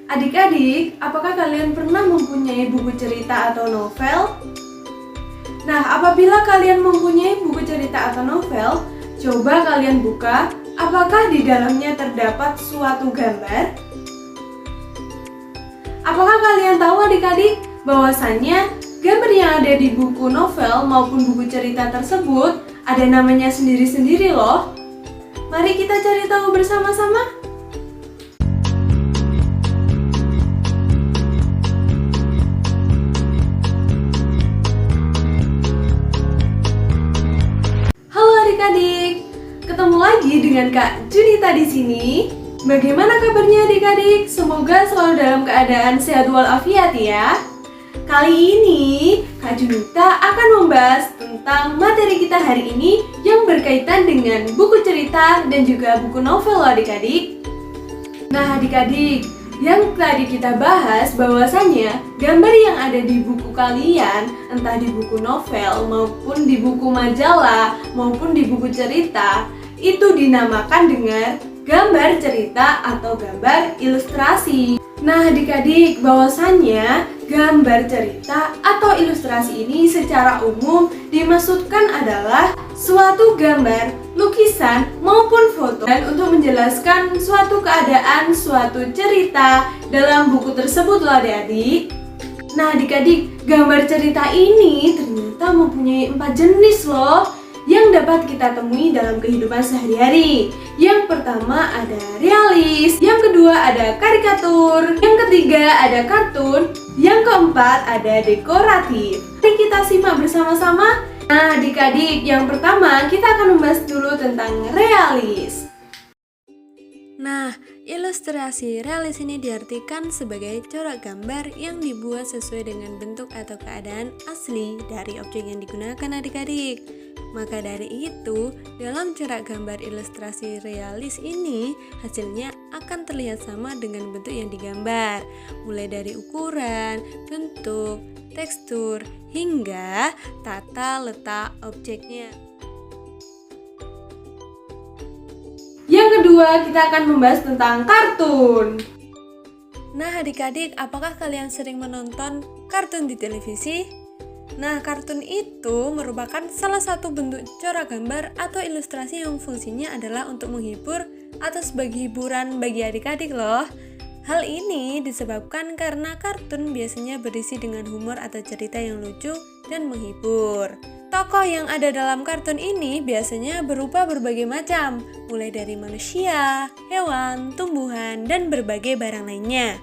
Adik-adik, apakah kalian pernah mempunyai buku cerita atau novel? Nah, apabila kalian mempunyai buku cerita atau novel, coba kalian buka, apakah di dalamnya terdapat suatu gambar? Apakah kalian tahu adik-adik bahwasannya gambar yang ada di buku novel maupun buku cerita tersebut ada namanya sendiri-sendiri loh. Mari kita cari tahu bersama-sama. Halo adik-adik, ketemu lagi dengan Kak Junita di sini. Bagaimana kabarnya adik-adik? Semoga selalu dalam keadaan sehat walafiat ya. Kali ini Kak Junita akan membahas tentang materi kita hari ini yang berkaitan dengan buku cerita dan juga buku novel adik-adik. Nah adik-adik, yang tadi kita bahas bahwasannya gambar yang ada di buku kalian, entah di buku novel maupun di buku majalah maupun di buku cerita, itu dinamakan dengan gambar cerita atau gambar ilustrasi. Nah adik-adik, bahwasannya gambar cerita atau ilustrasi ini secara umum dimaksudkan adalah suatu gambar, lukisan maupun foto dan untuk menjelaskan suatu keadaan, suatu cerita dalam buku tersebut loh adik-adik. Nah adik-adik, gambar cerita ini ternyata mempunyai 4 jenis loh yang dapat kita temui dalam kehidupan sehari-hari. Yang pertama ada realis, yang kedua ada karikatur, yang ketiga ada kartun, yang keempat ada dekoratif. Mari kita simak bersama-sama. Nah adik-adik, yang pertama kita akan membahas dulu tentang realis. Nah, ilustrasi realis ini diartikan sebagai corak gambar yang dibuat sesuai dengan bentuk atau keadaan asli dari objek yang digunakan adik-adik. Maka dari itu, dalam corak gambar ilustrasi realis ini, hasilnya akan terlihat sama dengan bentuk yang digambar, mulai dari ukuran, bentuk, tekstur, hingga tata letak objeknya. Yang kedua, kita akan membahas tentang kartun. Nah adik-adik, apakah kalian sering menonton kartun di televisi? Nah, kartun itu merupakan salah satu bentuk corak gambar atau ilustrasi yang fungsinya adalah untuk menghibur atau sebagai hiburan bagi adik-adik loh. Hal ini disebabkan karena kartun biasanya berisi dengan humor atau cerita yang lucu dan menghibur. Tokoh yang ada dalam kartun ini biasanya berupa berbagai macam, mulai dari manusia, hewan, tumbuhan, dan berbagai barang lainnya.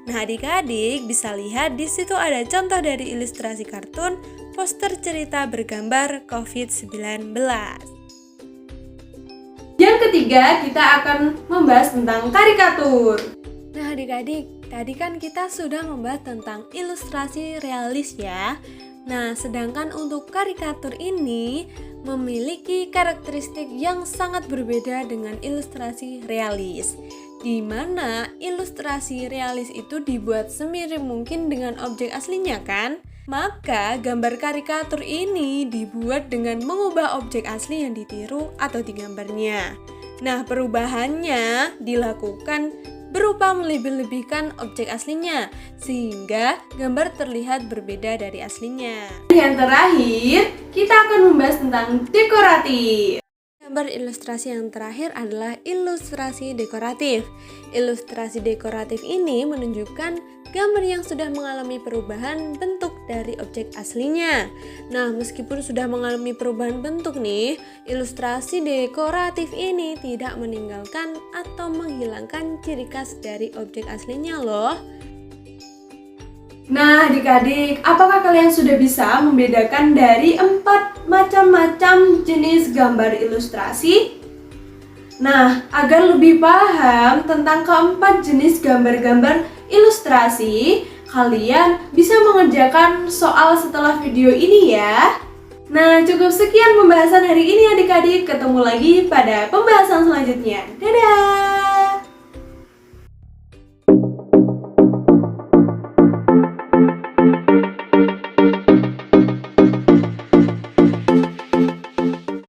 Nah adik-adik bisa lihat di situ ada contoh dari ilustrasi kartun, poster cerita bergambar COVID-19. Yang ketiga, kita akan membahas tentang karikatur. Nah adik-adik, tadi kan kita sudah membahas tentang ilustrasi realis ya. Nah sedangkan untuk karikatur ini memiliki karakteristik yang sangat berbeda dengan ilustrasi realis, di mana ilustrasi realis itu dibuat semirip mungkin dengan objek aslinya kan? Maka gambar karikatur ini dibuat dengan mengubah objek asli yang ditiru atau digambarnya. Nah perubahannya dilakukan berupa melebih-lebihkan objek aslinya, sehingga gambar terlihat berbeda dari aslinya. Yang terakhir, kita akan membahas tentang dekoratif. Gambar ilustrasi yang terakhir adalah ilustrasi dekoratif. Ilustrasi dekoratif ini menunjukkan gambar yang sudah mengalami perubahan bentuk dari objek aslinya. Nah, meskipun sudah mengalami perubahan bentuk nih, ilustrasi dekoratif ini tidak meninggalkan atau menghilangkan ciri khas dari objek aslinya loh. Nah adik-adik, apakah kalian sudah bisa membedakan dari 4 macam-macam jenis gambar ilustrasi? Nah, agar lebih paham tentang keempat jenis gambar-gambar ilustrasi, kalian bisa mengerjakan soal setelah video ini ya. Nah, cukup sekian pembahasan hari ini adik-adik. Ketemu lagi pada pembahasan selanjutnya. Dadah!